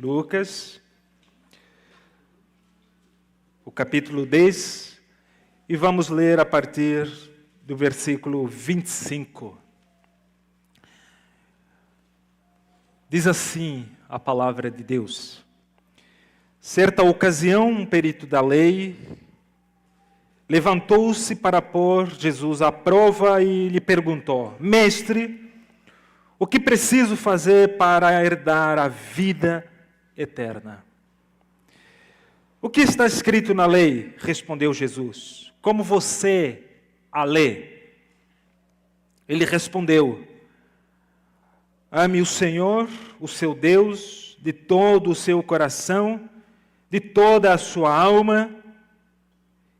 Lucas, o capítulo 10, e vamos ler a partir do versículo 25. Diz assim a palavra de Deus. Certa ocasião, um perito da lei levantou-se para pôr Jesus à prova e lhe perguntou: Mestre, o que preciso fazer para herdar a vida eterna? O que está escrito na lei? Respondeu Jesus. Como você a lê? Ele respondeu: Ame o Senhor, o seu Deus, de todo o seu coração, de toda a sua alma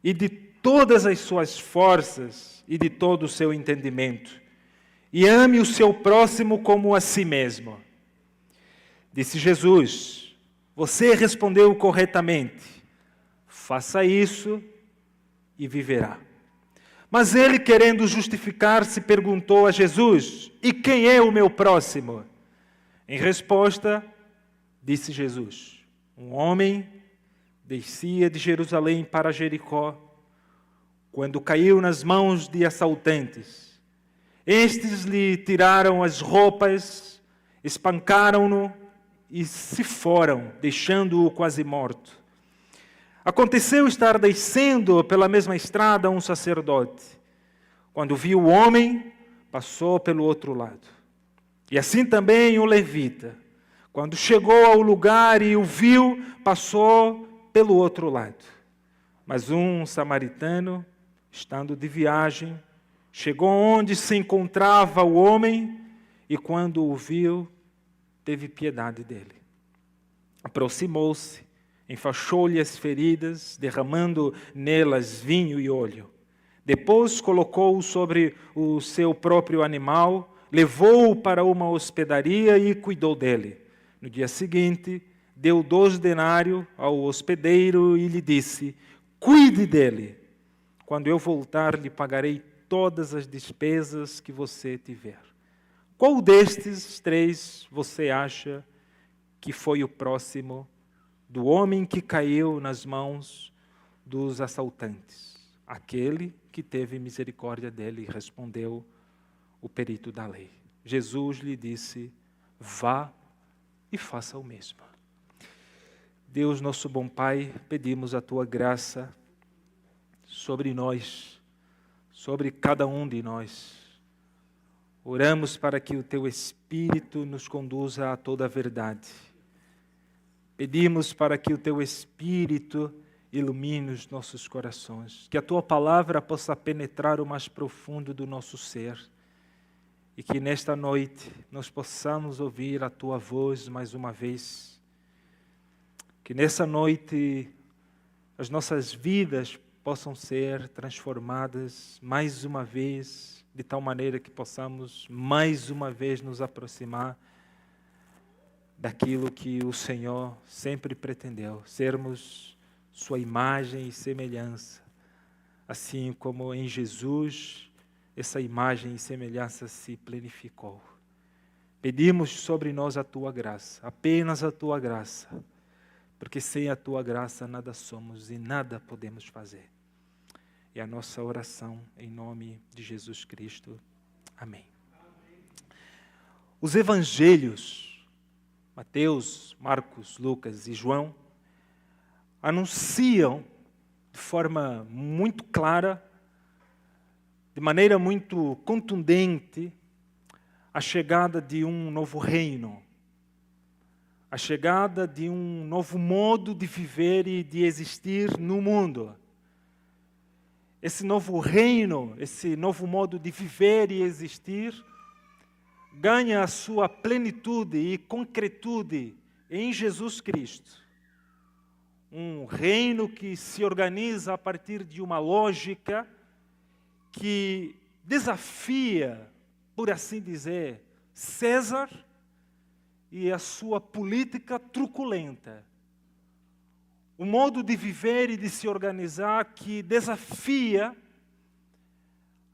e de todas as suas forças e de todo o seu entendimento. E ame o seu próximo como a si mesmo. Disse Jesus: Você respondeu corretamente. Faça isso e viverá. Mas ele, querendo justificar-se, perguntou a Jesus: E quem é o meu próximo? Em resposta, disse Jesus: Um homem descia de Jerusalém para Jericó, quando caiu nas mãos de assaltantes. Estes lhe tiraram as roupas, espancaram-no e se foram, deixando-o quase morto. Aconteceu estar descendo pela mesma estrada um sacerdote. Quando viu o homem, passou pelo outro lado. E assim também o levita. Quando chegou ao lugar e o viu, passou pelo outro lado. Mas um samaritano, estando de viagem, chegou onde se encontrava o homem e, quando o viu, teve piedade dele. Aproximou-se, enfaixou-lhe as feridas, derramando nelas vinho e óleo. Depois colocou-o sobre o seu próprio animal, levou-o para uma hospedaria e cuidou dele. No dia seguinte, deu 2 denários ao hospedeiro e lhe disse: Cuide dele. Quando eu voltar, lhe pagarei todas as despesas que você tiver. Qual destes 3 você acha que foi o próximo do homem que caiu nas mãos dos assaltantes? Aquele que teve misericórdia dele, respondeu o perito da lei. Jesus lhe disse: Vá e faça o mesmo. Deus, nosso bom Pai, pedimos a Tua graça sobre nós, sobre cada um de nós. Oramos para que o Teu Espírito nos conduza a toda a verdade. Pedimos para que o Teu Espírito ilumine os nossos corações, que a Tua palavra possa penetrar o mais profundo do nosso ser e que nesta noite nós possamos ouvir a Tua voz mais uma vez. Que nessa noite as nossas vidas possam ser transformadas mais uma vez, de tal maneira que possamos mais uma vez nos aproximar daquilo que o Senhor sempre pretendeu, sermos Sua imagem e semelhança, assim como em Jesus essa imagem e semelhança se planificou. Pedimos sobre nós a Tua graça, apenas a Tua graça, porque sem a Tua graça nada somos e nada podemos fazer. E a nossa oração em nome de Jesus Cristo. Amém. Os evangelhos, Mateus, Marcos, Lucas e João, anunciam de forma muito clara, de maneira muito contundente, a chegada de um novo reino, a chegada de um novo modo de viver e de existir no mundo. Esse novo reino, esse novo modo de viver e existir, ganha a sua plenitude e concretude em Jesus Cristo. Um reino que se organiza a partir de uma lógica que desafia, por assim dizer, César e a sua política truculenta. Um modo de viver e de se organizar que desafia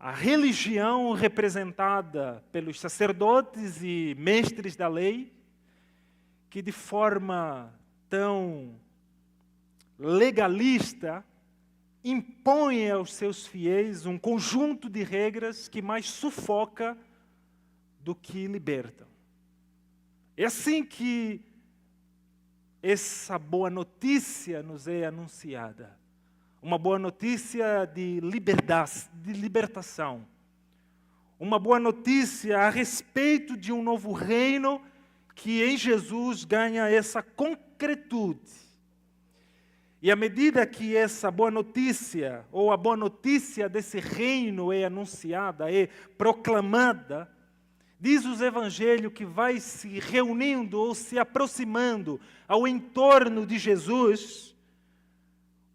a religião representada pelos sacerdotes e mestres da lei, que de forma tão legalista impõe aos seus fiéis um conjunto de regras que mais sufoca do que libertam. É assim que essa boa notícia nos é anunciada. Uma boa notícia de liberdade, de libertação. Uma boa notícia a respeito de um novo reino que em Jesus ganha essa concretude. E à medida que essa boa notícia, ou a boa notícia desse reino é anunciada, é proclamada, diz os evangelhos que vai se reunindo ou se aproximando ao entorno de Jesus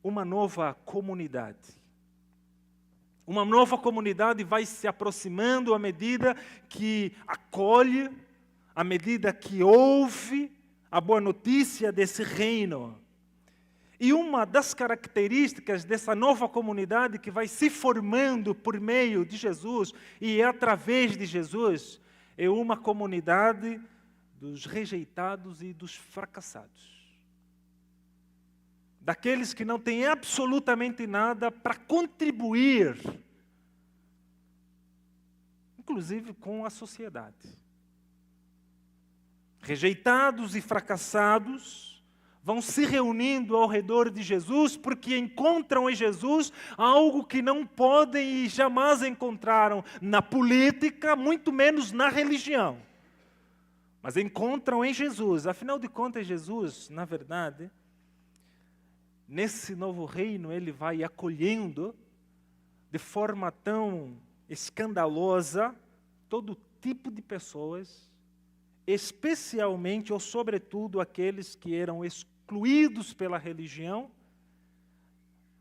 uma nova comunidade. Uma nova comunidade vai se aproximando à medida que acolhe, à medida que ouve a boa notícia desse reino. E uma das características dessa nova comunidade que vai se formando por meio de Jesus e através de Jesus é uma comunidade dos rejeitados e dos fracassados. Daqueles que não têm absolutamente nada para contribuir, inclusive com a sociedade. Rejeitados e fracassados vão se reunindo ao redor de Jesus porque encontram em Jesus algo que não podem e jamais encontraram na política, muito menos na religião. Mas encontram em Jesus. Afinal de contas, Jesus, na verdade, nesse novo reino, ele vai acolhendo de forma tão escandalosa todo tipo de pessoas, especialmente ou sobretudo aqueles que eram excluídos pela religião,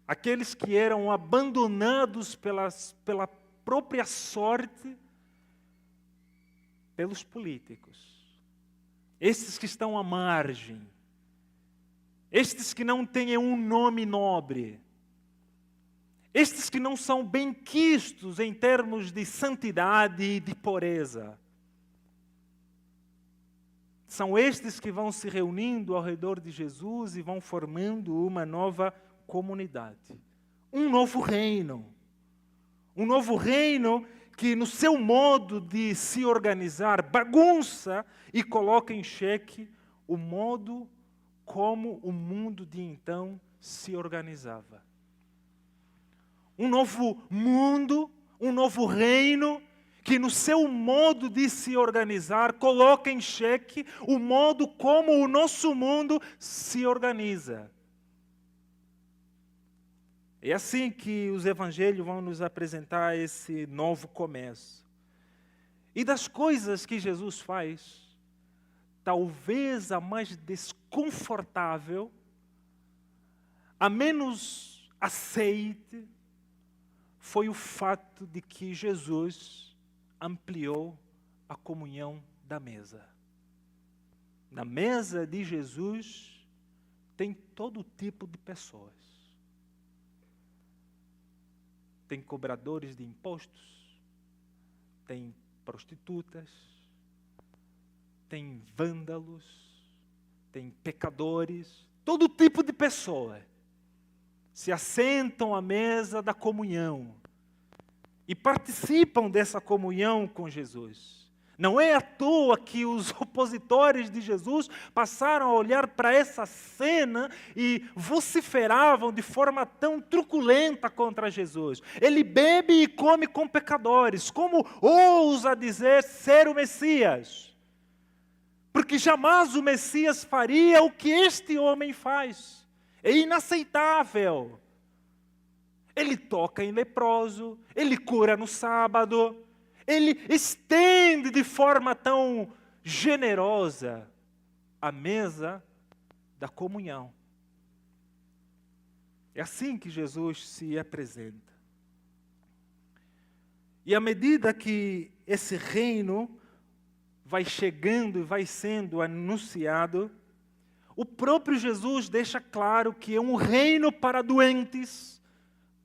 aqueles que eram abandonados pela própria sorte, pelos políticos. Estes que estão à margem, estes que não têm um nome nobre, estes que não são benquistos em termos de santidade e de pureza. São estes que vão se reunindo ao redor de Jesus e vão formando uma nova comunidade. Um novo reino. Um novo reino que no seu modo de se organizar bagunça e coloca em xeque o modo como o mundo de então se organizava. Um novo mundo, um novo reino, que no seu modo de se organizar coloca em xeque o modo como o nosso mundo se organiza. É assim que os evangelhos vão nos apresentar esse novo começo. E das coisas que Jesus faz, talvez a mais desconfortável, a menos aceite, foi o fato de que Jesus ampliou a comunhão da mesa. Na mesa de Jesus tem todo tipo de pessoas. Tem cobradores de impostos, tem prostitutas, tem vândalos, tem pecadores, todo tipo de pessoa se assentam à mesa da comunhão e participam dessa comunhão com Jesus. Não é à toa que os opositores de Jesus passaram a olhar para essa cena e vociferavam de forma tão truculenta contra Jesus. Ele bebe e come com pecadores. Como ousa dizer ser o Messias? Porque jamais o Messias faria o que este homem faz. É inaceitável. Ele toca em leproso, ele cura no sábado, ele estende de forma tão generosa a mesa da comunhão. É assim que Jesus se apresenta. E à medida que esse reino vai chegando e vai sendo anunciado, o próprio Jesus deixa claro que é um reino para doentes,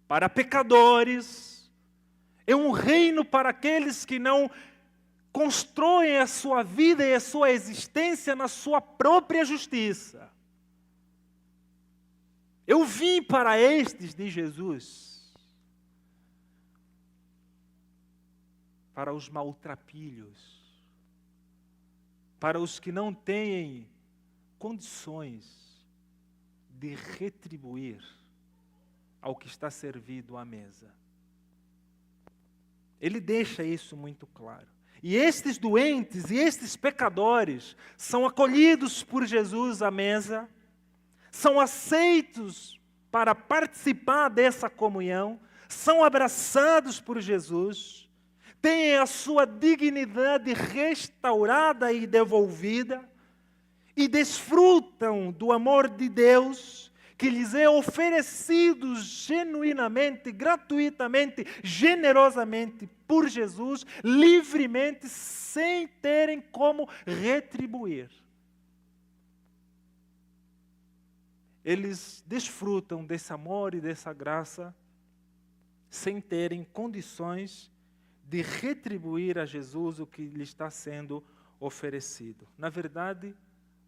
para pecadores, é um reino para aqueles que não constroem a sua vida e a sua existência na sua própria justiça. Eu vim para estes, diz Jesus, para os maltrapilhos, para os que não têm condições de retribuir ao que está servido à mesa. Ele deixa isso muito claro. E estes doentes e estes pecadores são acolhidos por Jesus à mesa, são aceitos para participar dessa comunhão, são abraçados por Jesus, têm a sua dignidade restaurada e devolvida, e desfrutam do amor de Deus, que lhes é oferecido genuinamente, gratuitamente, generosamente por Jesus, livremente, sem terem como retribuir. Eles desfrutam desse amor e dessa graça, sem terem condições de retribuir a Jesus o que lhe está sendo oferecido. Na verdade,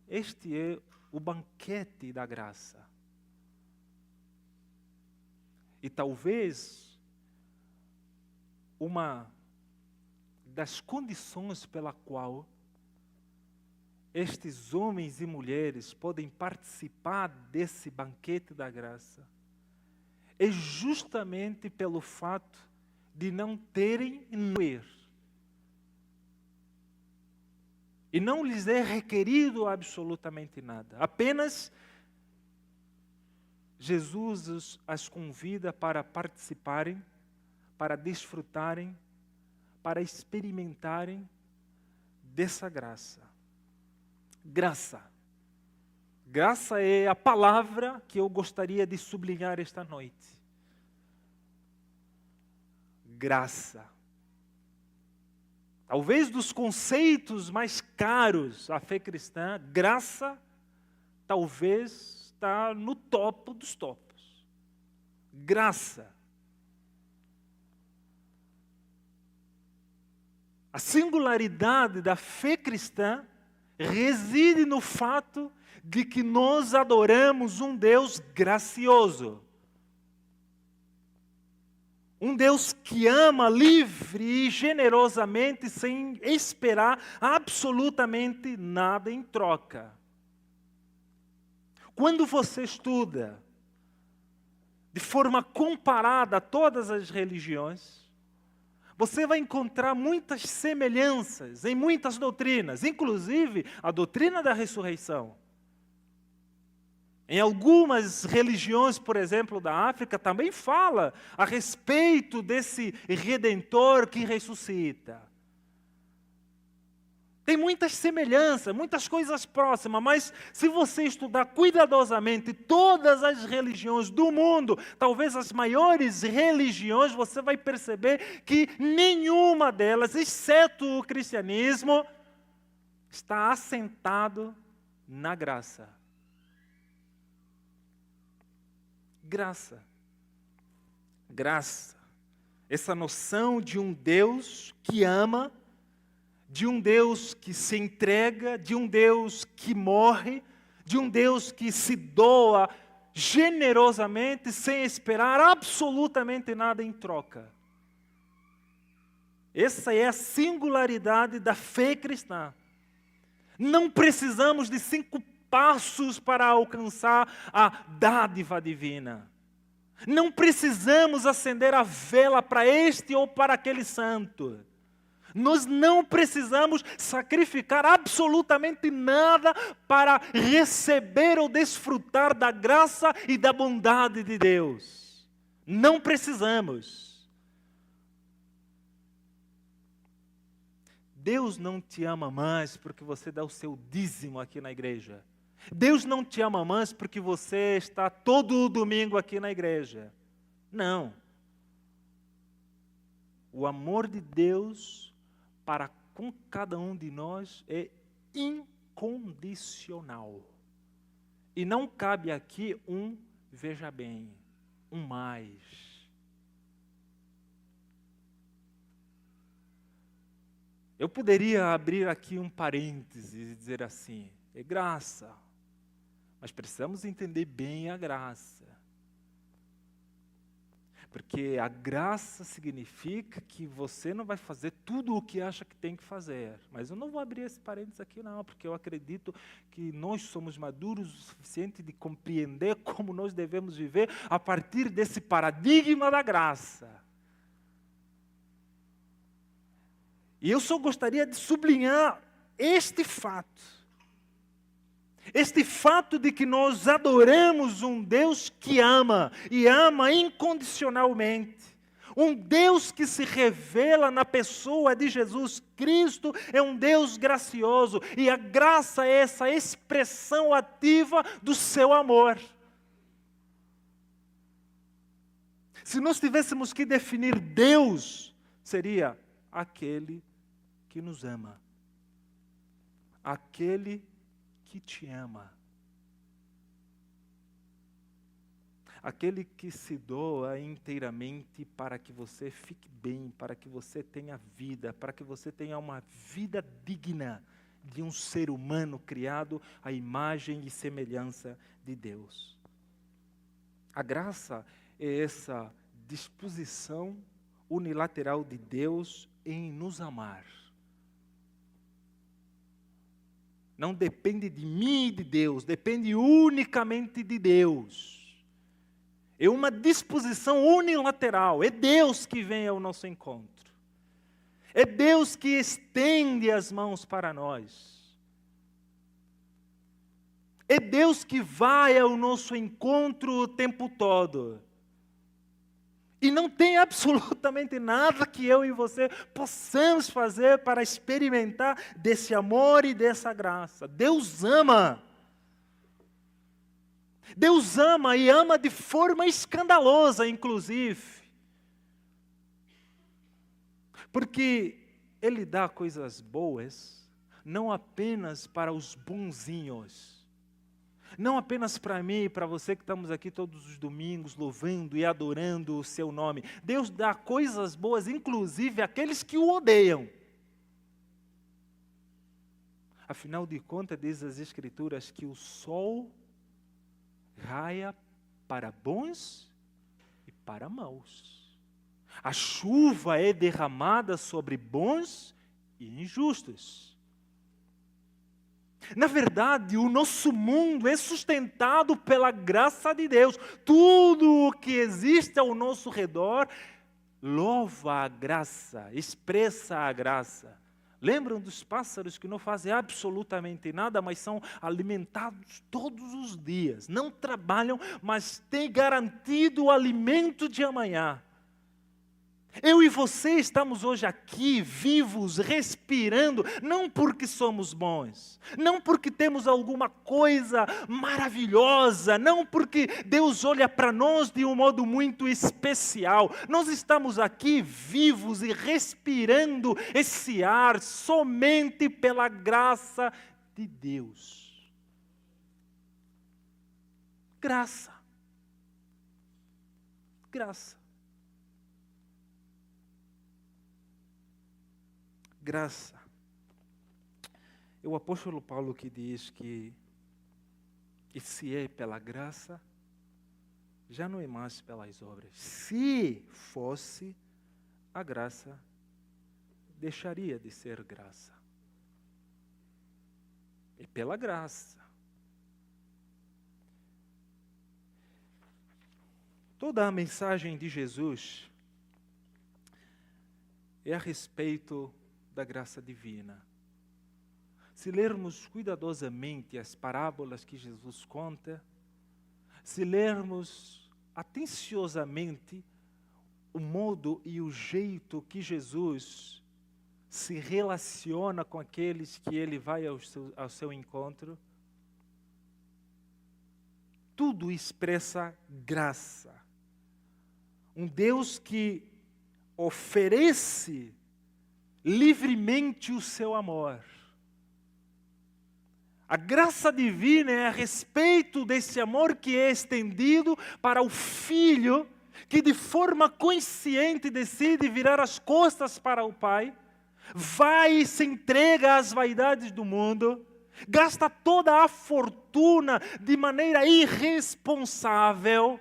este é o banquete da graça. E talvez uma das condições pela qual estes homens e mulheres podem participar desse banquete da graça é justamente pelo fato de não terem noer. E não lhes é requerido absolutamente nada. Apenas Jesus as convida para participarem, para desfrutarem, para experimentarem dessa graça. Graça. Graça é a palavra que eu gostaria de sublinhar esta noite. Graça. Talvez dos conceitos mais caros à fé cristã, graça talvez está no topo dos topos. Graça. A singularidade da fé cristã reside no fato de que nós adoramos um Deus gracioso. Um Deus que ama livre e generosamente, sem esperar absolutamente nada em troca. Quando você estuda de forma comparada a todas as religiões, você vai encontrar muitas semelhanças em muitas doutrinas, inclusive a doutrina da ressurreição. Em algumas religiões, por exemplo, da África, também fala a respeito desse Redentor que ressuscita. Tem muitas semelhanças, muitas coisas próximas, mas se você estudar cuidadosamente todas as religiões do mundo, talvez as maiores religiões, você vai perceber que nenhuma delas, exceto o cristianismo, está assentado na graça. Graça. Graça. Essa noção de um Deus que ama, de um Deus que se entrega, de um Deus que morre, de um Deus que se doa generosamente, sem esperar absolutamente nada em troca. Essa é a singularidade da fé cristã. Não precisamos de 5 passos para alcançar a dádiva divina. Não precisamos acender a vela para este ou para aquele santo. Nós não precisamos sacrificar absolutamente nada para receber ou desfrutar da graça e da bondade de Deus. Não precisamos. Deus não te ama mais porque você dá o seu dízimo aqui na igreja. Deus não te ama mais porque você está todo domingo aqui na igreja. Não. O amor de Deus para com cada um de nós é incondicional. E não cabe aqui veja bem, mais. Eu poderia abrir aqui um parêntese e dizer assim, é graça, mas precisamos entender bem a graça. Porque a graça significa que você não vai fazer tudo o que acha que tem que fazer. Mas eu não vou abrir esse parênteses aqui não, porque eu acredito que nós somos maduros o suficiente de compreender como nós devemos viver a partir desse paradigma da graça. E eu só gostaria de sublinhar este fato. Este fato de que nós adoramos um Deus que ama, e ama incondicionalmente. Um Deus que se revela na pessoa de Jesus Cristo, é um Deus gracioso. E a graça é essa expressão ativa do seu amor. Se nós tivéssemos que definir Deus, seria aquele que nos ama. Aquele que te ama. Aquele que se doa inteiramente para que você fique bem, para que você tenha vida, para que você tenha uma vida digna de um ser humano criado à imagem e semelhança de Deus. A graça é essa disposição unilateral de Deus em nos amar. Não depende de mim e de Deus, depende unicamente de Deus. É uma disposição unilateral, é Deus que vem ao nosso encontro. É Deus que estende as mãos para nós. É Deus que vai ao nosso encontro o tempo todo. E não tem absolutamente nada que eu e você possamos fazer para experimentar desse amor e dessa graça. Deus ama. Deus ama e ama de forma escandalosa, inclusive. Porque Ele dá coisas boas, não apenas para os bonzinhos. Não apenas para mim e para você que estamos aqui todos os domingos louvando e adorando o seu nome. Deus dá coisas boas, inclusive àqueles que o odeiam. Afinal de contas, diz as Escrituras que o sol raia para bons e para maus. A chuva é derramada sobre bons e injustos. Na verdade, o nosso mundo é sustentado pela graça de Deus. Tudo o que existe ao nosso redor louva a graça, expressa a graça. Lembram dos pássaros que não fazem absolutamente nada, mas são alimentados todos os dias. Não trabalham, mas têm garantido o alimento de amanhã. Eu e você estamos hoje aqui, vivos, respirando, não porque somos bons, não porque temos alguma coisa maravilhosa, não porque Deus olha para nós de um modo muito especial. Nós estamos aqui vivos e respirando esse ar somente pela graça de Deus. Graça. Graça. Graça. É o apóstolo Paulo que diz que se é pela graça, já não é mais pelas obras. Se fosse, a graça deixaria de ser graça. É pela graça. Toda a mensagem de Jesus é a respeito da graça divina. Se lermos cuidadosamente as parábolas que Jesus conta, se lermos atenciosamente o modo e o jeito que Jesus se relaciona com aqueles que Ele vai ao seu encontro, tudo expressa graça. Um Deus que oferece livremente o seu amor. A graça divina é a respeito desse amor que é estendido para o Filho, que de forma consciente decide virar as costas para o Pai, vai e se entrega às vaidades do mundo, gasta toda a fortuna de maneira irresponsável,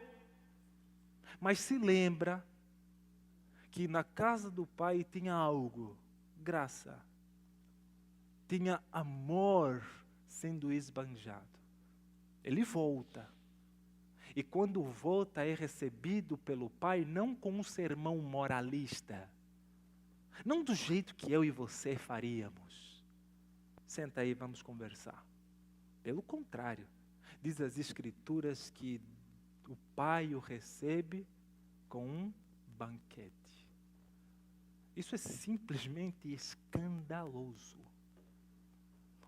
mas se lembra que na casa do Pai tinha algo, graça, tinha amor sendo esbanjado. Ele volta. E quando volta é recebido pelo Pai não com um sermão moralista, não do jeito que eu e você faríamos. Senta aí, vamos conversar. Pelo contrário, diz as Escrituras que o Pai o recebe com um banquete. Isso é simplesmente escandaloso.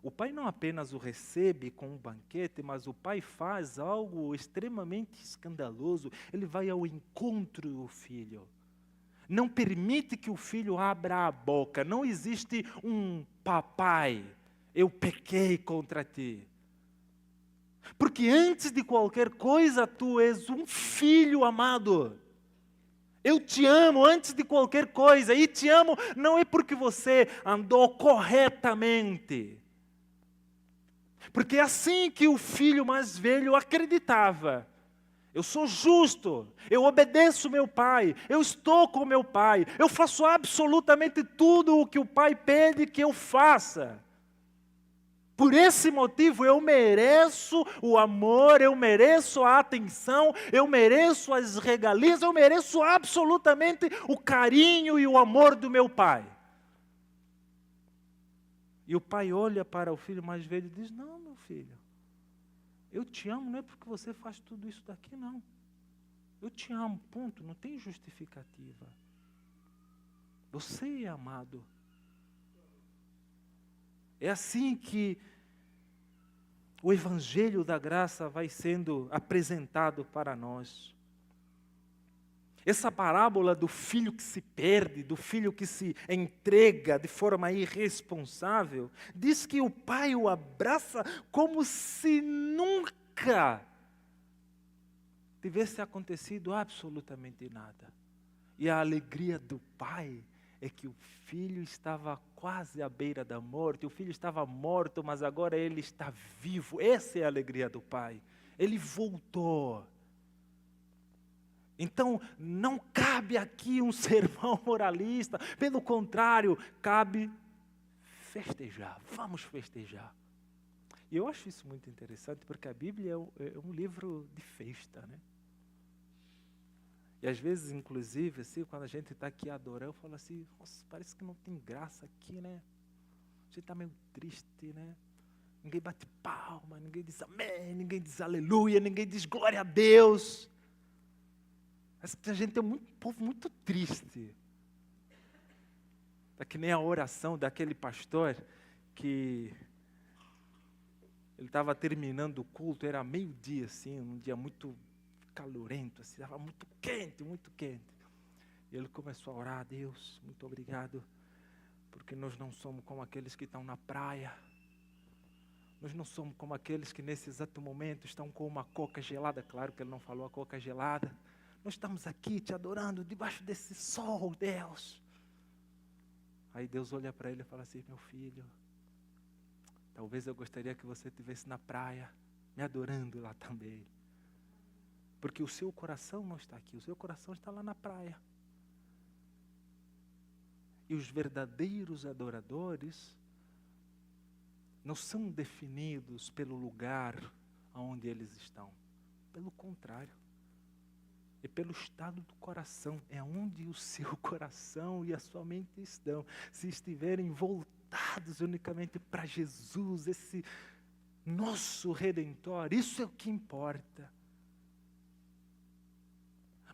O Pai não apenas o recebe com um banquete, mas o Pai faz algo extremamente escandaloso. Ele vai ao encontro do Filho. Não permite que o Filho abra a boca. Não existe um papai, eu pequei contra ti. Porque antes de qualquer coisa, tu és um filho amado. Eu te amo antes de qualquer coisa. E te amo não é porque você andou corretamente. Porque é assim que o filho mais velho acreditava. Eu sou justo, eu obedeço meu pai, eu estou com meu pai, eu faço absolutamente tudo o que o pai pede que eu faça. Por esse motivo eu mereço o amor, eu mereço a atenção, eu mereço as regalias, eu mereço absolutamente o carinho e o amor do meu pai. E o pai olha para o filho mais velho e diz: não, meu filho, eu te amo não é porque você faz tudo isso daqui, não. Eu te amo, ponto, não tem justificativa. Você é amado. É assim que o Evangelho da Graça vai sendo apresentado para nós. Essa parábola do filho que se perde, do filho que se entrega de forma irresponsável, diz que o pai o abraça como se nunca tivesse acontecido absolutamente nada. E a alegria do pai é que o filho estava quase à beira da morte, o filho estava morto, mas agora ele está vivo. Essa é a alegria do pai. Ele voltou. Então, não cabe aqui um sermão moralista, pelo contrário, cabe festejar. Vamos festejar. E eu acho isso muito interessante, porque a Bíblia é um livro de festa, né? E às vezes, inclusive, assim, quando a gente está aqui adorando, eu falo assim: nossa, parece que não tem graça aqui, né? A gente está meio triste, né? Ninguém bate palma, ninguém diz amém, ninguém diz aleluia, ninguém diz glória a Deus. A gente é um povo muito triste. É que nem a oração daquele pastor que ele estava terminando o culto, era meio-dia, assim, um dia muito calorento, assim, estava muito quente, muito quente. E ele começou a orar: Deus, muito obrigado, porque nós não somos como aqueles que estão na praia. Nós não somos como aqueles que nesse exato momento estão com uma coca gelada. Claro que ele não falou a coca gelada. Nós estamos aqui te adorando debaixo desse sol, Deus. Aí Deus olha para ele e fala assim: meu filho, talvez eu gostaria que você estivesse na praia, me adorando lá também. Porque o seu coração não está aqui, o seu coração está lá na praia. E os verdadeiros adoradores não são definidos pelo lugar onde eles estão. Pelo contrário. É pelo estado do coração, é onde o seu coração e a sua mente estão. Se estiverem voltados unicamente para Jesus, esse nosso Redentor, isso é o que importa.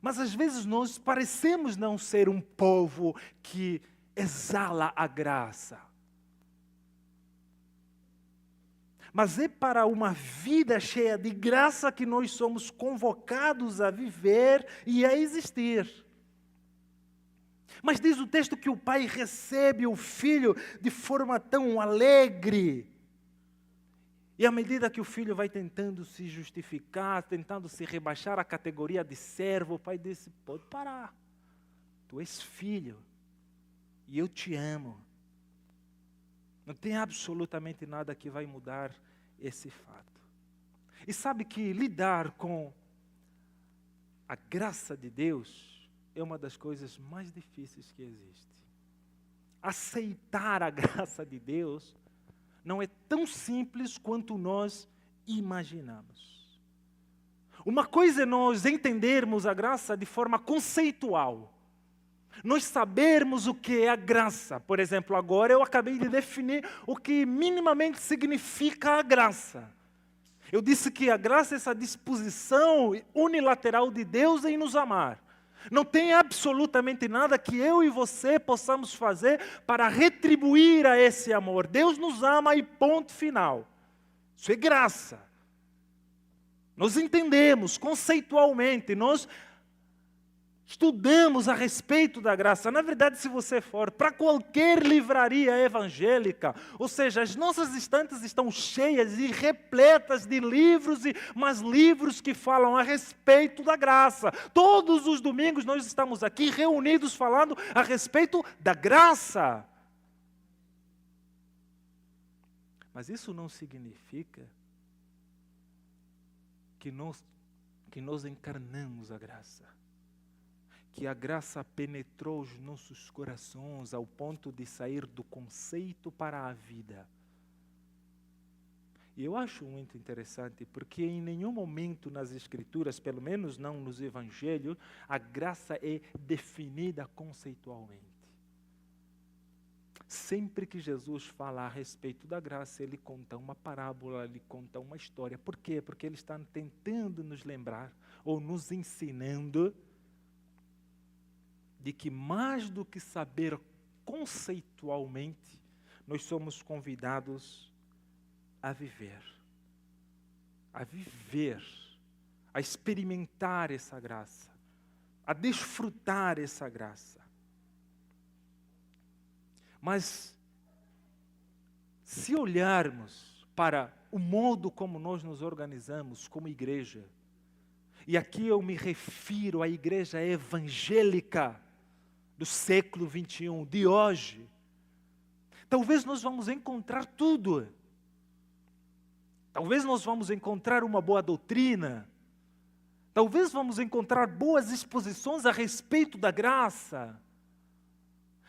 Mas às vezes nós parecemos não ser um povo que exala a graça. Mas é para uma vida cheia de graça que nós somos convocados a viver e a existir. Mas diz o texto que o pai recebe o filho de forma tão alegre. E à medida que o filho vai tentando se justificar, tentando se rebaixar à categoria de servo, o pai disse: pode parar. Tu és filho e eu te amo. Não tem absolutamente nada que vai mudar esse fato. E sabe que lidar com a graça de Deus é uma das coisas mais difíceis que existe. Aceitar a graça de Deus não é tão simples quanto nós imaginamos. Uma coisa é nós entendermos a graça de forma conceitual. Nós sabermos o que é a graça. Por exemplo, agora eu acabei de definir o que minimamente significa a graça. Eu disse que a graça é essa disposição unilateral de Deus em nos amar. Não tem absolutamente nada que eu e você possamos fazer para retribuir a esse amor. Deus nos ama e ponto final. Isso é graça. Nós entendemos conceitualmente, nós estudamos a respeito da graça. Na verdade, se você for para qualquer livraria evangélica, ou seja, as nossas estantes estão cheias e repletas de livros, mas livros que falam a respeito da graça. Todos os domingos nós estamos aqui reunidos falando a respeito da graça. Mas isso não significa que nós encarnamos a graça. Que a graça penetrou os nossos corações ao ponto de sair do conceito para a vida. E eu acho muito interessante, porque em nenhum momento nas Escrituras, pelo menos não nos Evangelhos, a graça é definida conceitualmente. Sempre que Jesus fala a respeito da graça, ele conta uma parábola, ele conta uma história. Por quê? Porque ele está tentando nos lembrar, ou nos ensinando, de que mais do que saber conceitualmente, nós somos convidados a viver, a experimentar essa graça, a desfrutar essa graça. Mas, se olharmos para o modo como nós nos organizamos como igreja, e aqui eu me refiro à igreja evangélica do século 21, de hoje, talvez nós vamos encontrar tudo. Talvez nós vamos encontrar uma boa doutrina. Talvez vamos encontrar boas exposições a respeito da graça.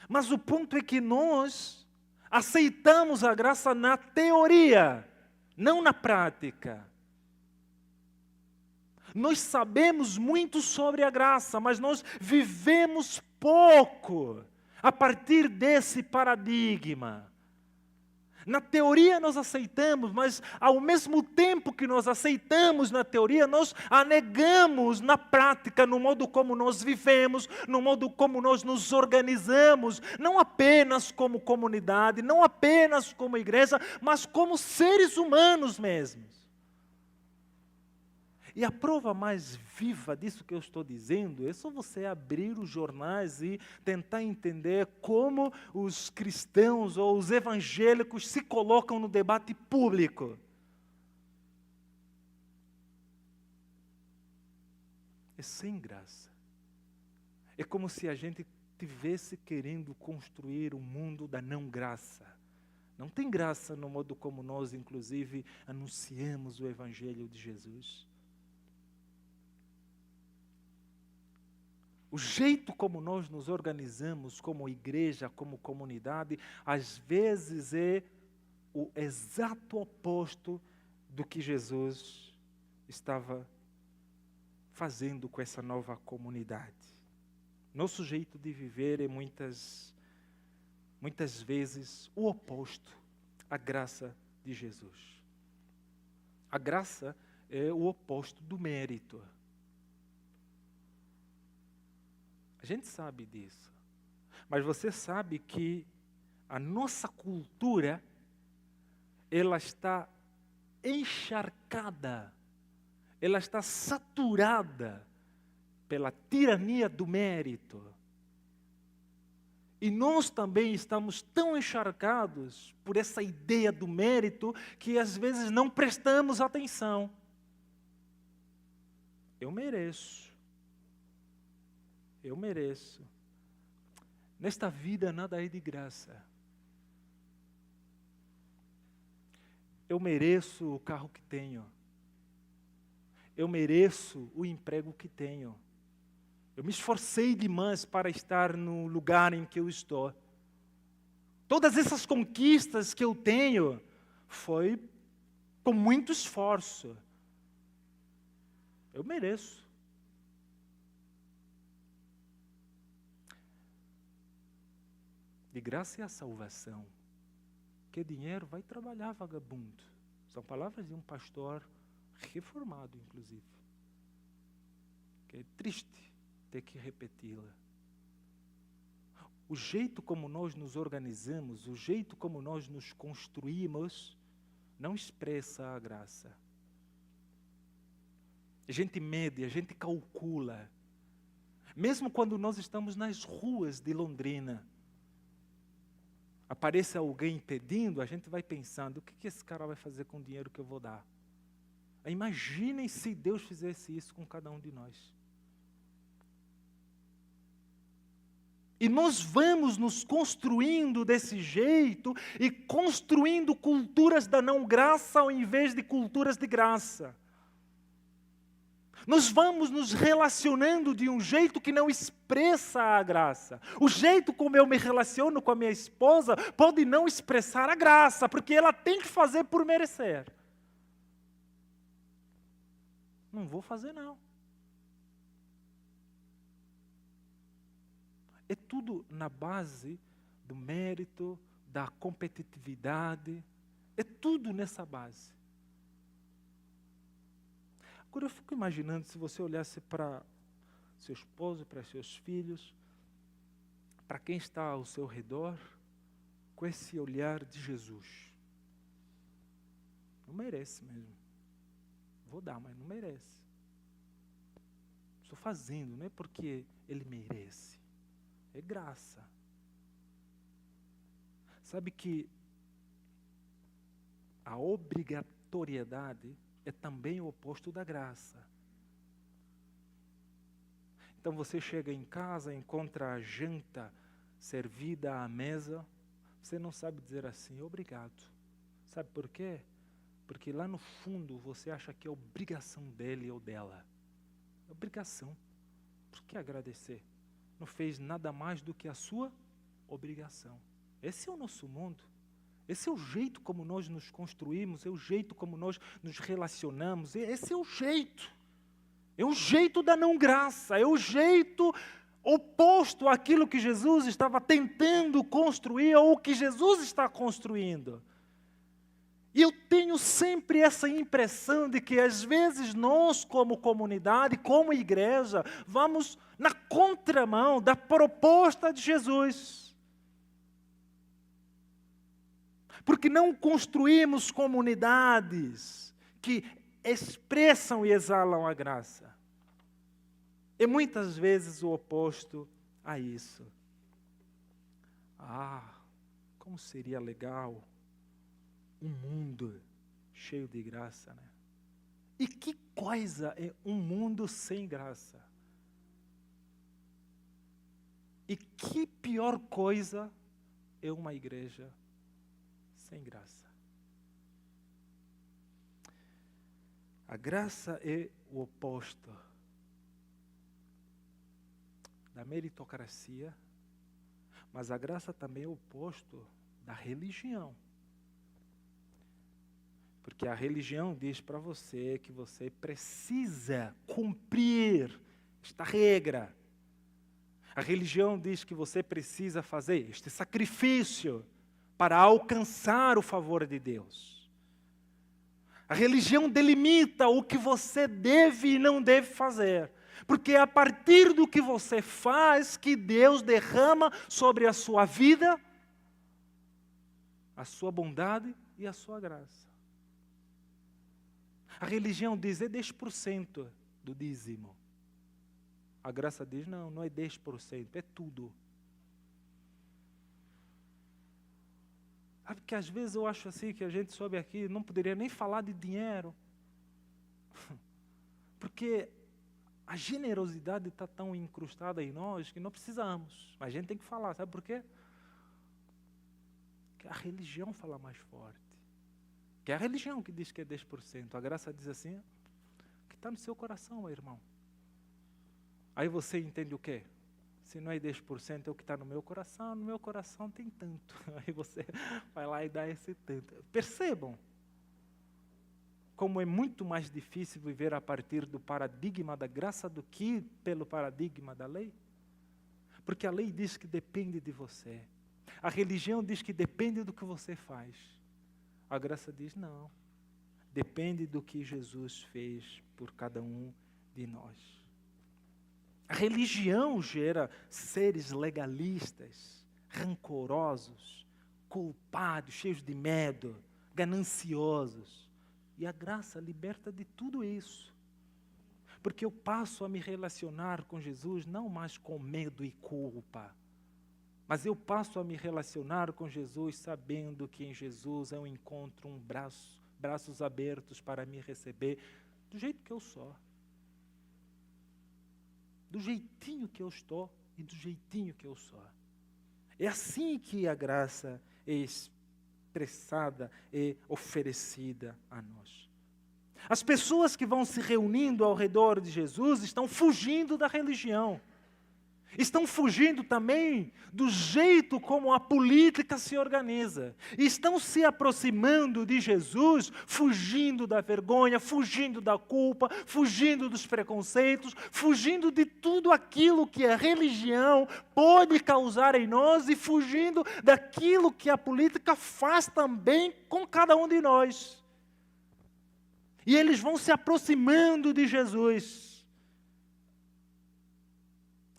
Mas o ponto é que nós aceitamos a graça na teoria, não na prática. Nós sabemos muito sobre a graça, mas nós vivemos pouco a partir desse paradigma. Na teoria nós aceitamos, mas ao mesmo tempo que nós aceitamos na teoria, nós a negamos na prática, no modo como nós vivemos, no modo como nós nos organizamos, não apenas como comunidade, não apenas como igreja, mas como seres humanos mesmos. E a prova mais viva disso que eu estou dizendo é só você abrir os jornais e tentar entender como os cristãos ou os evangélicos se colocam no debate público. É sem graça. É como se a gente estivesse querendo construir um mundo da não graça. Não tem graça no modo como nós, inclusive, anunciamos o Evangelho de Jesus. O jeito como nós nos organizamos como igreja, como comunidade, às vezes é o exato oposto do que Jesus estava fazendo com essa nova comunidade. Nosso jeito de viver é muitas vezes o oposto à graça de Jesus. A graça é o oposto do mérito. A gente sabe disso. Mas você sabe que a nossa cultura, ela está encharcada, ela está saturada pela tirania do mérito. E nós também estamos tão encharcados por essa ideia do mérito que às vezes não prestamos atenção. Eu mereço. Nesta vida nada é de graça. Eu mereço o carro que tenho. Eu mereço o emprego que tenho. Eu me esforcei demais para estar no lugar em que eu estou. Todas essas conquistas que eu tenho foi com muito esforço. Eu mereço. De graça é a salvação. Que dinheiro vai trabalhar, vagabundo. São palavras de um pastor reformado, inclusive. Que é triste ter que repeti-la. O jeito como nós nos organizamos, o jeito como nós nos construímos, não expressa a graça. A gente mede, a gente calcula. Mesmo quando nós estamos nas ruas de Londrina, aparece alguém pedindo, a gente vai pensando, o que esse cara vai fazer com o dinheiro que eu vou dar? Imaginem se Deus fizesse isso com cada um de nós. E nós vamos nos construindo desse jeito e construindo culturas da não graça ao invés de culturas de graça. Nós vamos nos relacionando de um jeito que não expressa a graça. O jeito como eu me relaciono com a minha esposa pode não expressar a graça, porque ela tem que fazer por merecer. Não vou fazer, não. É tudo na base do mérito, da competitividade. É tudo nessa base. Agora eu fico imaginando se você olhasse para seu esposo, para seus filhos, para quem está ao seu redor, com esse olhar de Jesus. Não merece mesmo. Vou dar, mas não merece. Estou fazendo, não é porque ele merece. É graça. Sabe que a obrigatoriedade é também o oposto da graça. Então você chega em casa, encontra a janta servida à mesa, você não sabe dizer assim, obrigado. Sabe por quê? Porque lá no fundo você acha que é obrigação dele ou dela. É obrigação. Por que agradecer? Não fez nada mais do que a sua obrigação. Esse é o nosso mundo. Esse é o jeito como nós nos construímos, é o jeito como nós nos relacionamos, esse é o jeito. É o jeito da não graça, é o jeito oposto àquilo que Jesus estava tentando construir ou que Jesus está construindo. E eu tenho sempre essa impressão de que às vezes nós como comunidade, como igreja, vamos na contramão da proposta de Jesus. Porque não construímos comunidades que expressam e exalam a graça. E muitas vezes o oposto a isso. Como seria legal um mundo cheio de graça, né? E que coisa é um mundo sem graça? E que pior coisa é uma igreja sem graça? A graça é o oposto da meritocracia, mas a graça também é o oposto da religião. Porque a religião diz para você que você precisa cumprir esta regra. A religião diz que você precisa fazer este sacrifício para alcançar o favor de Deus. A religião delimita o que você deve e não deve fazer. Porque é a partir do que você faz que Deus derrama sobre a sua vida a sua bondade e a sua graça. A religião diz, é 10% do dízimo. A graça diz, não é 10%, é tudo. Sabe que às vezes eu acho assim, que a gente sobe aqui, não poderia nem falar de dinheiro. Porque a generosidade está tão incrustada em nós que não precisamos. Mas a gente tem que falar, sabe por quê? Porque a religião fala mais forte. Que é a religião que diz que é 10%. A graça diz assim, que está no seu coração, meu irmão. Aí você entende o quê? Se não é 10%, é o que está no meu coração tem tanto. Aí você vai lá e dá esse tanto. Percebam como é muito mais difícil viver a partir do paradigma da graça do que pelo paradigma da lei? Porque a lei diz que depende de você. A religião diz que depende do que você faz. A graça diz não. Depende do que Jesus fez por cada um de nós. A religião gera seres legalistas, rancorosos, culpados, cheios de medo, gananciosos. E a graça liberta de tudo isso. Porque eu passo a me relacionar com Jesus não mais com medo e culpa, mas eu passo a me relacionar com Jesus sabendo que em Jesus eu encontro braços abertos para me receber do jeito que eu sou. Do jeitinho que eu estou e do jeitinho que eu sou. É assim que a graça é expressada e oferecida a nós. As pessoas que vão se reunindo ao redor de Jesus estão fugindo da religião. Estão fugindo também do jeito como a política se organiza. Estão se aproximando de Jesus, fugindo da vergonha, fugindo da culpa, fugindo dos preconceitos, fugindo de tudo aquilo que a religião pode causar em nós e fugindo daquilo que a política faz também com cada um de nós. E eles vão se aproximando de Jesus.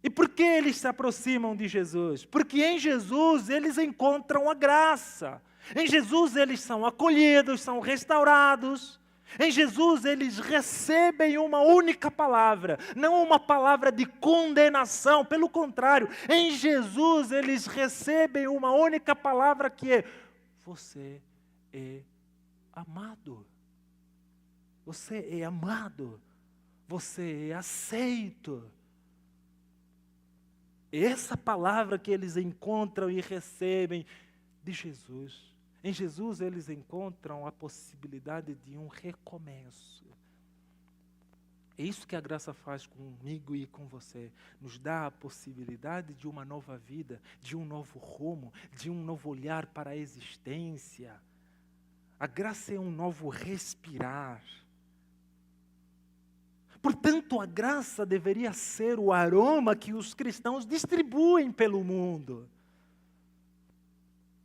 E por que eles se aproximam de Jesus? Porque em Jesus eles encontram a graça. Em Jesus eles são acolhidos, são restaurados. Em Jesus eles recebem uma única palavra, não uma palavra de condenação, pelo contrário, em Jesus eles recebem uma única palavra que é: você é amado. Você é amado. Você é aceito. Essa palavra que eles encontram e recebem de Jesus. Em Jesus eles encontram a possibilidade de um recomeço. É isso que a graça faz comigo e com você. Nos dá a possibilidade de uma nova vida, de um novo rumo, de um novo olhar para a existência. A graça é um novo respirar. Portanto, a graça deveria ser o aroma que os cristãos distribuem pelo mundo.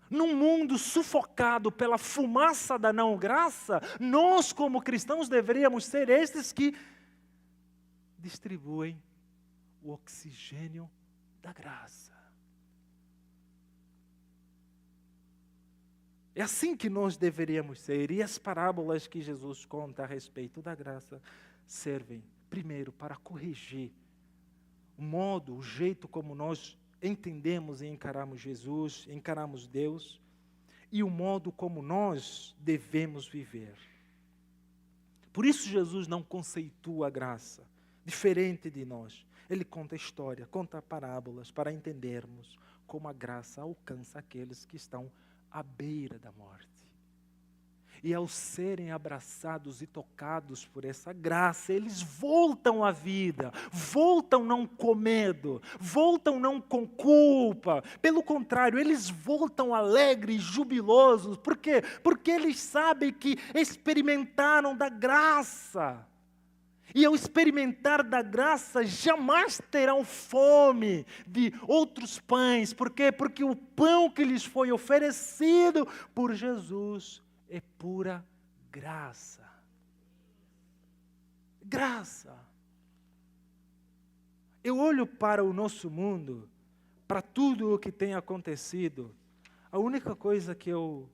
Num mundo sufocado pela fumaça da não-graça, nós, como cristãos, deveríamos ser estes que distribuem o oxigênio da graça. É assim que nós deveríamos ser. E as parábolas que Jesus conta a respeito da graça servem, primeiro, para corrigir o jeito como nós entendemos e encaramos Jesus, encaramos Deus, e o modo como nós devemos viver. Por isso Jesus não conceitua a graça, diferente de nós. Ele conta história, conta parábolas, para entendermos como a graça alcança aqueles que estão à beira da morte. E ao serem abraçados e tocados por essa graça, eles voltam à vida, voltam não com medo, voltam não com culpa. Pelo contrário, eles voltam alegres, jubilosos. Por quê? Porque eles sabem que experimentaram da graça. E ao experimentar da graça, jamais terão fome de outros pães. Por quê? Porque o pão que lhes foi oferecido por Jesus é pura graça. Graça. Eu olho para o nosso mundo, para tudo o que tem acontecido. A única coisa que eu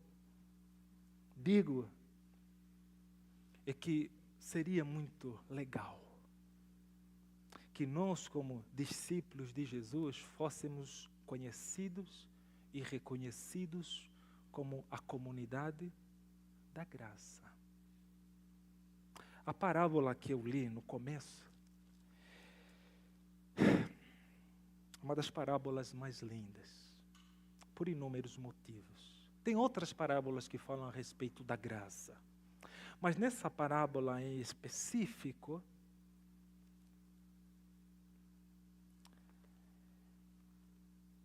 digo é que seria muito legal que nós, como discípulos de Jesus, fôssemos conhecidos e reconhecidos como a comunidade da graça. A parábola que eu li no começo, uma das parábolas mais lindas, por inúmeros motivos. Tem outras parábolas que falam a respeito da graça. Mas nessa parábola em específico,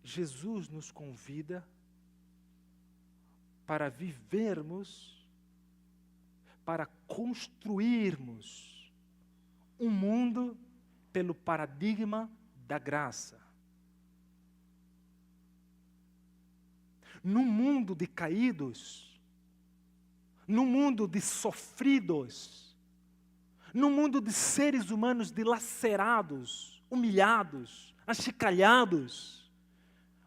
Jesus nos convida para vivermos, para construirmos um mundo pelo paradigma da graça. Num mundo de caídos, num mundo de sofridos, num mundo de seres humanos dilacerados, humilhados, achicalhados,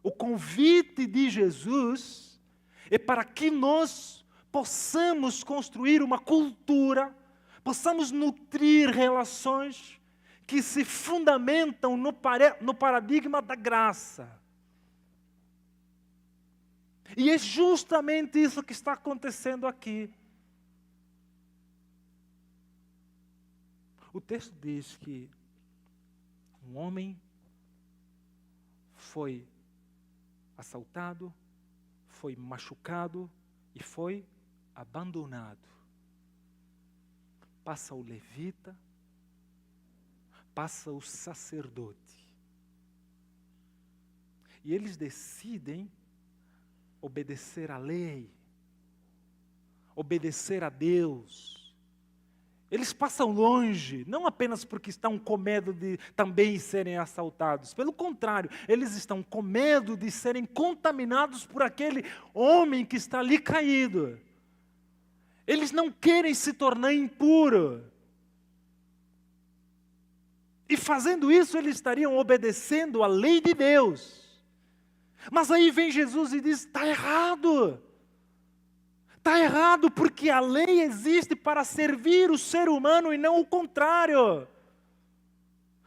o convite de Jesus é para que nós possamos construir uma cultura, possamos nutrir relações que se fundamentam no paradigma da graça. E é justamente isso que está acontecendo aqui. O texto diz que um homem foi assaltado, foi machucado e foi abandonado. Passa o levita, passa o sacerdote. E eles decidem obedecer à lei, obedecer a Deus. Eles passam longe, não apenas porque estão com medo de também serem assaltados. Pelo contrário, eles estão com medo de serem contaminados por aquele homem que está ali caído. Eles não querem se tornar impuros. E fazendo isso, eles estariam obedecendo à lei de Deus. Mas aí vem Jesus e diz, está errado. Está errado porque a lei existe para servir o ser humano e não o contrário.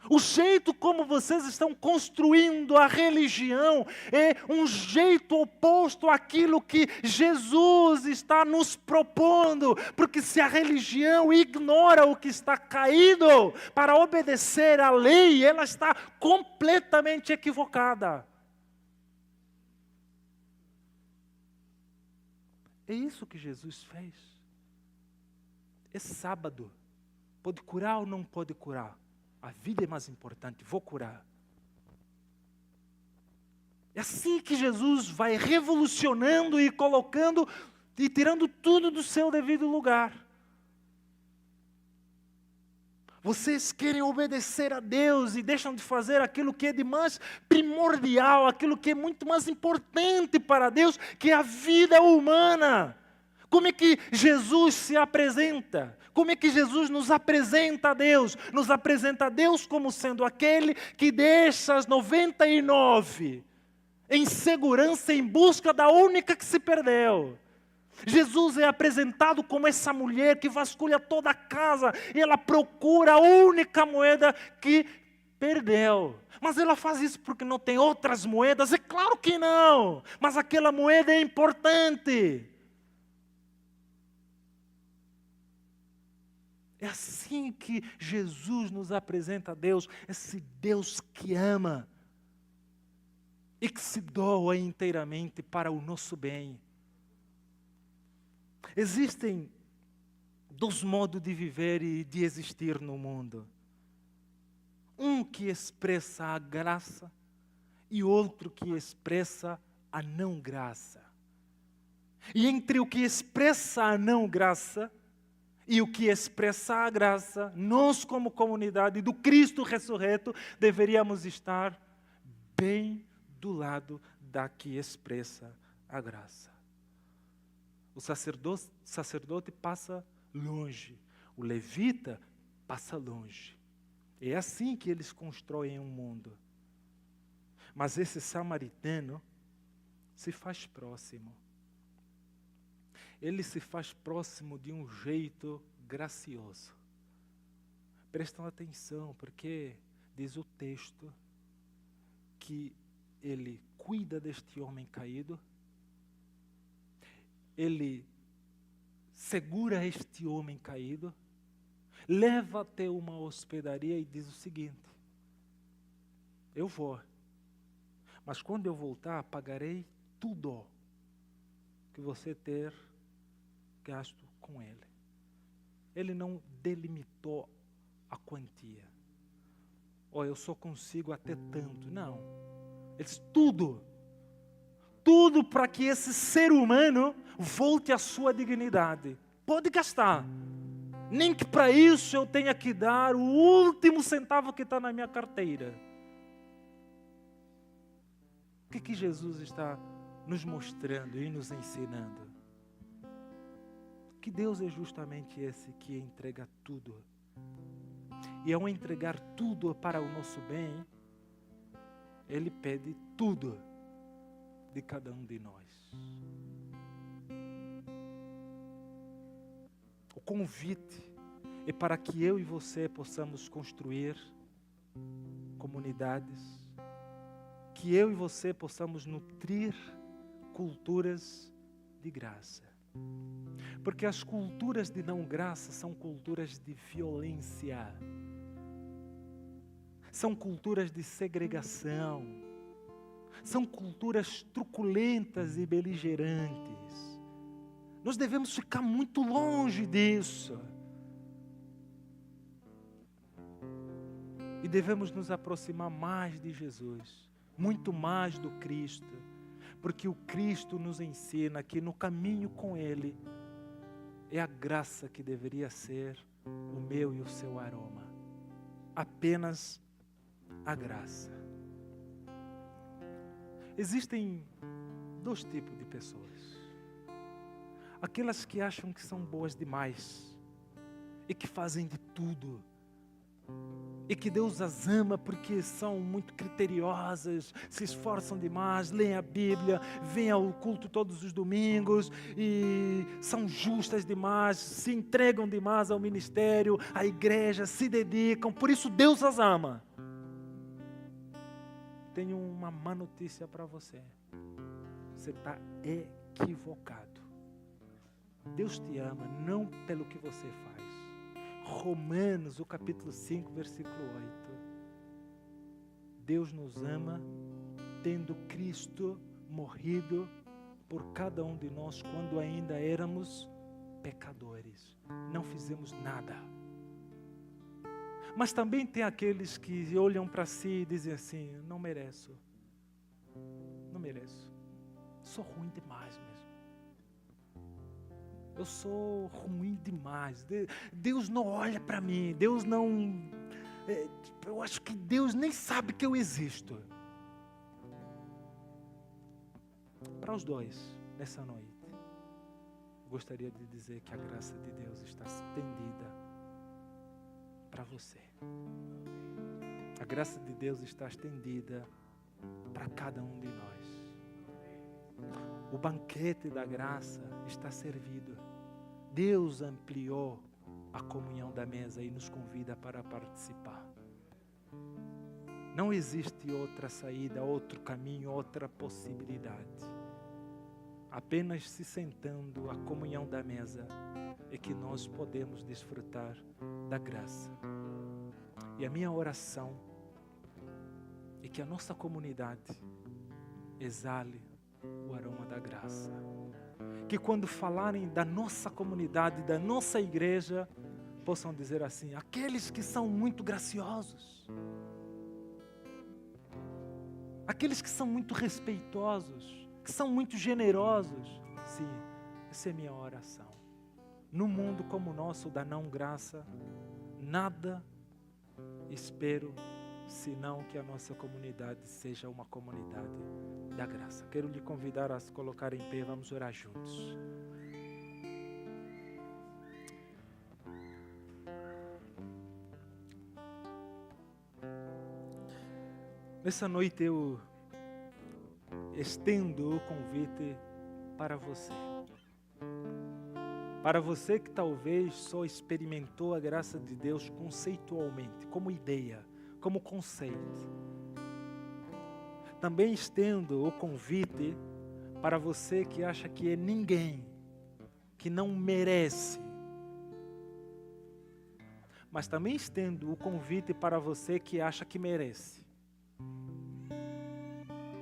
O jeito como vocês estão construindo a religião é um jeito oposto àquilo que Jesus está nos propondo. Porque se a religião ignora o que está caído para obedecer à lei, ela está completamente equivocada. É isso que Jesus fez. É sábado. Pode curar ou não pode curar? A vida é mais importante, vou curar. É assim que Jesus vai revolucionando e colocando e tirando tudo do seu devido lugar. Vocês querem obedecer a Deus e deixam de fazer aquilo que é de mais primordial, aquilo que é muito mais importante para Deus, que é a vida humana. Como é que Jesus se apresenta? Como é que Jesus nos apresenta a Deus? Nos apresenta a Deus como sendo aquele que deixa as 99 em segurança em busca da única que se perdeu. Jesus é apresentado como essa mulher que vasculha toda a casa e ela procura a única moeda que perdeu. Mas ela faz isso porque não tem outras moedas? É claro que não, mas aquela moeda é importante. É assim que Jesus nos apresenta a Deus, esse Deus que ama e que se doa inteiramente para o nosso bem. Existem dois modos de viver e de existir no mundo. Um que expressa a graça e outro que expressa a não graça. E entre o que expressa a não graça e o que expressa a graça, nós como comunidade do Cristo ressurreto deveríamos estar bem do lado da que expressa a graça. O sacerdote passa longe, o levita passa longe. É assim que eles constroem um mundo. Mas esse samaritano se faz próximo. Ele se faz próximo de um jeito gracioso. Prestam atenção, porque diz o texto que ele cuida deste homem caído, ele segura este homem caído, leva até uma hospedaria e diz o seguinte: eu vou, mas quando eu voltar pagarei tudo. que você ter gasto com Ele. Ele não delimitou a quantia. Eu só consigo até tanto. Não. Ele disse tudo para que esse ser humano volte à sua dignidade. Pode gastar. Nem que para isso eu tenha que dar o último centavo que está na minha carteira. O que Jesus está nos mostrando e nos ensinando? Que Deus é justamente esse que entrega tudo. E ao entregar tudo para o nosso bem, Ele pede tudo de cada um de nós. O convite é para que eu e você possamos construir comunidades, que eu e você possamos nutrir culturas de graça. Porque as culturas de não graça são culturas de violência, são culturas de segregação, são culturas truculentas e beligerantes. Nós devemos ficar muito longe disso. E devemos nos aproximar mais de Jesus, muito mais do Cristo, porque o Cristo nos ensina que no caminho com Ele é a graça que deveria ser o meu e o seu aroma. Apenas a graça. Existem dois tipos de pessoas. Aquelas que acham que são boas demais e que fazem de tudo. E que Deus as ama porque são muito criteriosas, se esforçam demais, leem a Bíblia, vêm ao culto todos os domingos e são justas demais, se entregam demais ao ministério, à igreja, se dedicam, por isso Deus as ama. Tenho uma má notícia para você. Você está equivocado. Deus te ama não pelo que você faz. Romanos, o capítulo 5, versículo 8. Deus nos ama tendo Cristo morrido por cada um de nós quando ainda éramos pecadores. Não fizemos nada. Mas também tem aqueles que olham para si e dizem assim: não mereço. Não mereço. Sou ruim demais mesmo. Eu sou ruim demais. Deus não olha para mim. Deus não... eu acho que Deus nem sabe que eu existo. Para os dois, nessa noite, gostaria de dizer que a graça de Deus está estendida para você. A graça de Deus está estendida para cada um de nós. O banquete da graça está servido. Deus ampliou a comunhão da mesa e nos convida para participar. Não existe outra saída, outro caminho, outra possibilidade. Apenas se sentando à comunhão da mesa é que nós podemos desfrutar da graça. E a minha oração é que a nossa comunidade exale o aroma da graça. Que quando falarem da nossa comunidade, da nossa igreja, possam dizer assim: aqueles que são muito graciosos, aqueles que são muito respeitosos, que são muito generosos. Sim, essa é a minha oração. No mundo como o nosso da não graça, nada espero senão que a nossa comunidade seja uma comunidade da graça. Quero lhe convidar a se colocar em pé, vamos orar juntos. Nessa noite eu estendo o convite para você. Para você que talvez só experimentou a graça de Deus conceitualmente, como ideia, como conceito. Também estendo o convite para você que acha que é ninguém, que não merece. Mas também estendo o convite para você que acha que merece.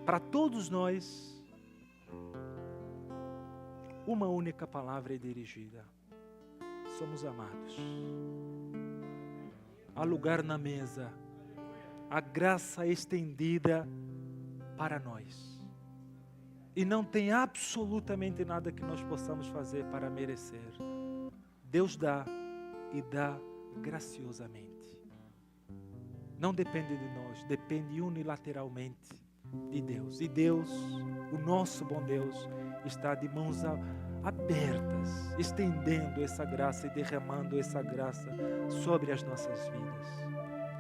Para todos nós, uma única palavra é dirigida: somos amados. Há lugar na mesa, a graça é estendida para nós. E não tem absolutamente nada que nós possamos fazer para merecer. Deus dá e dá graciosamente. Não depende de nós, depende unilateralmente de Deus. E Deus, o nosso bom Deus, está de mãos abertas, estendendo essa graça e derramando essa graça sobre as nossas vidas.